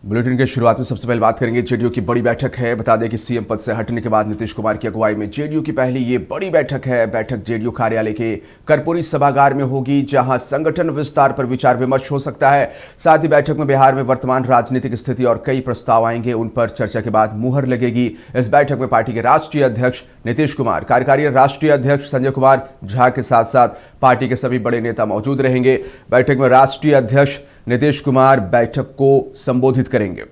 Bulletin के शुरुआत में सबसे पहले बात करेंगे जेडीयू की बड़ी बैठक है। बता दें कि सीएम पद से हटने के बाद नीतीश कुमार की अगुवाई में जेडीयू की पहली ये बड़ी बैठक है। बैठक जेडीयू कार्यालय के कर्पूरी सभागार में होगी, जहां संगठन विस्तार पर विचार विमर्श हो सकता है। साथ ही बैठक में बिहार में वर्तमान राजनीतिक स्थिति और कई प्रस्ताव आएंगे, उन पर चर्चा के बाद मुहर लगेगी। इस बैठक में पार्टी के राष्ट्रीय अध्यक्ष नीतीश कुमार, कार्यकारी राष्ट्रीय अध्यक्ष संजय कुमार झा के साथ साथ पार्टी के सभी बड़े नेता मौजूद रहेंगे। बैठक में राष्ट्रीय अध्यक्ष नीतीश कुमार बैठक को संबोधित करेंगे।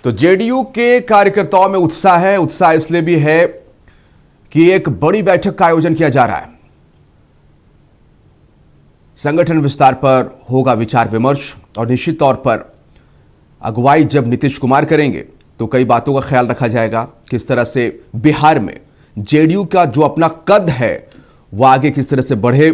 तो जेडीयू के कार्यकर्ताओं में उत्साह है। उत्साह इसलिए भी है कि एक बड़ी बैठक का आयोजन किया जा रहा है। संगठन विस्तार पर होगा विचार विमर्श और निश्चित तौर पर अगुवाई जब नीतीश कुमार करेंगे तो कई बातों का ख्याल रखा जाएगा। किस तरह से बिहार में जेडीयू का जो अपना कद है वो आगे किस तरह से बढ़े।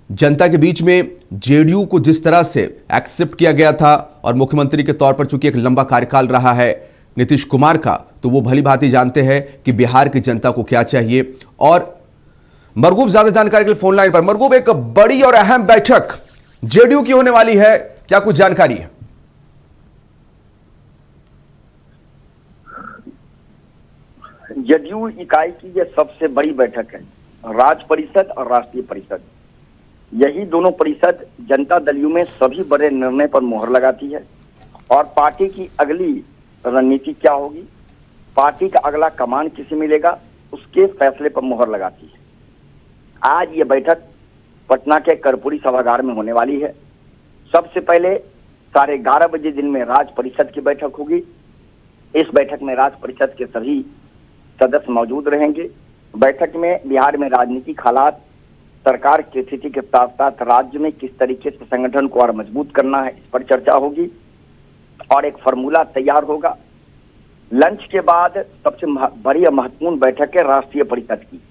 जनता के बीच में जेडीयू को जिस तरह से एक्सेप्ट किया गया था और मुख्यमंत्री के तौर पर चूंकि एक लंबा कार्यकाल रहा है नीतीश कुमार का, तो वो भली भांति जानते हैं कि बिहार की जनता को क्या चाहिए। और मरगूब ज्यादा जानकारी के लिए फोन लाइन पर। मरगूब, एक बड़ी और अहम बैठक जेडीयू की होने वाली है, क्या कुछ जानकारी है? जदयू इकाई की यह सबसे बड़ी बैठक है। राज्य परिषद और राष्ट्रीय परिषद, यही दोनों परिषद जनता दल यू में सभी बड़े निर्णय पर मोहर लगाती है और पार्टी की अगली रणनीति क्या होगी, पार्टी का अगला कमान किसे मिलेगा, उसके फैसले पर मोहर लगाती है। आज ये बैठक पटना के कर्पूरी सभागार में होने वाली है। सबसे पहले 11:30 बजे दिन में राज्य परिषद की बैठक होगी। इस बैठक में राज्य परिषद के सभी सदस्य मौजूद रहेंगे। बैठक में बिहार में राजनीतिक हालात, सरकार की स्थिति के साथ साथ राज्य में किस तरीके से संगठन को और मजबूत करना है, इस पर चर्चा होगी और एक फार्मूला तैयार होगा। लंच के बाद सबसे बड़ी और महत्वपूर्ण बैठक है राष्ट्रीय परिषद की।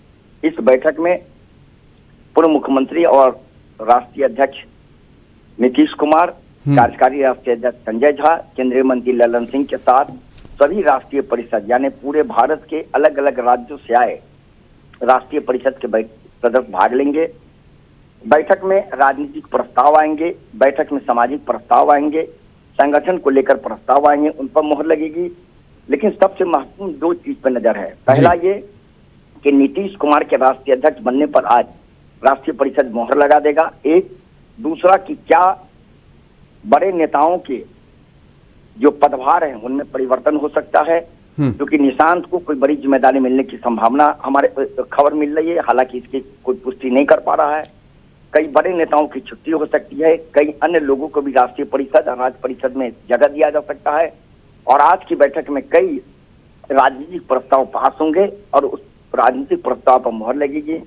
इस बैठक में पूर्व मुख्यमंत्री और राष्ट्रीय अध्यक्ष नीतीश कुमार, कार्यकारी राष्ट्रीय अध्यक्ष संजय झा, केंद्रीय मंत्री ललन सिंह के साथ सभी राष्ट्रीय परिषद यानी पूरे भारत के अलग अलग राज्यों से आए राष्ट्रीय परिषद के सदस्य भाग लेंगे। बैठक में राजनीतिक प्रस्ताव आएंगे, बैठक में सामाजिक प्रस्ताव आएंगे, संगठन को लेकर प्रस्ताव आएंगे, उन पर मोहर लगेगी। लेकिन सबसे महत्वपूर्ण दो चीज पर नजर है। पहला ये कि नीतीश कुमार के राष्ट्रीय अध्यक्ष बनने पर आज राष्ट्रीय परिषद मोहर लगा देगा। एक दूसरा कि क्या बड़े नेताओं के जो पदभार हैं उनमें परिवर्तन हो सकता है, क्योंकि निशांत को कोई बड़ी जिम्मेदारी मिलने की संभावना हमारे खबर मिल रही है। हालांकि इसकी कोई पुष्टि नहीं कर पा रहा है। कई बड़े नेताओं की छुट्टी हो सकती है, कई अन्य लोगों को भी राष्ट्रीय परिषद और राज्य परिषद में जगह दिया जा सकता है। और आज की बैठक में कई राजनीतिक प्रस्ताव पास होंगे और उस राजनीतिक प्रस्ताव पर मोहर लगेगी।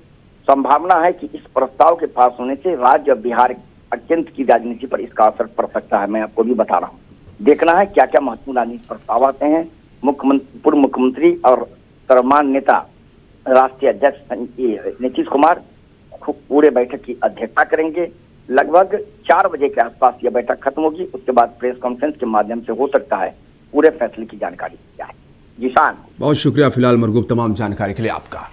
संभावना है कि इस प्रस्ताव के पास होने से राज्य और बिहार अत्यंत की राजनीति पर इसका असर पड़ सकता है। मैं आपको भी बता रहा हूँ। देखना है क्या क्या महत्वपूर्ण राजनीतिक प्रस्ताव आते हैं। पूर्व मुख्यमंत्री और सर्वमान्य नेता राष्ट्रीय अध्यक्ष नीतीश कुमार पूरे बैठक की अध्यक्षता करेंगे। लगभग 4 बजे के आसपास यह बैठक खत्म होगी। उसके बाद प्रेस कॉन्फ्रेंस के माध्यम से हो सकता है पूरे फैसले की जानकारी दी जाए। जिशान, बहुत शुक्रिया फिलहाल मरगूब तमाम जानकारी के लिए आपका।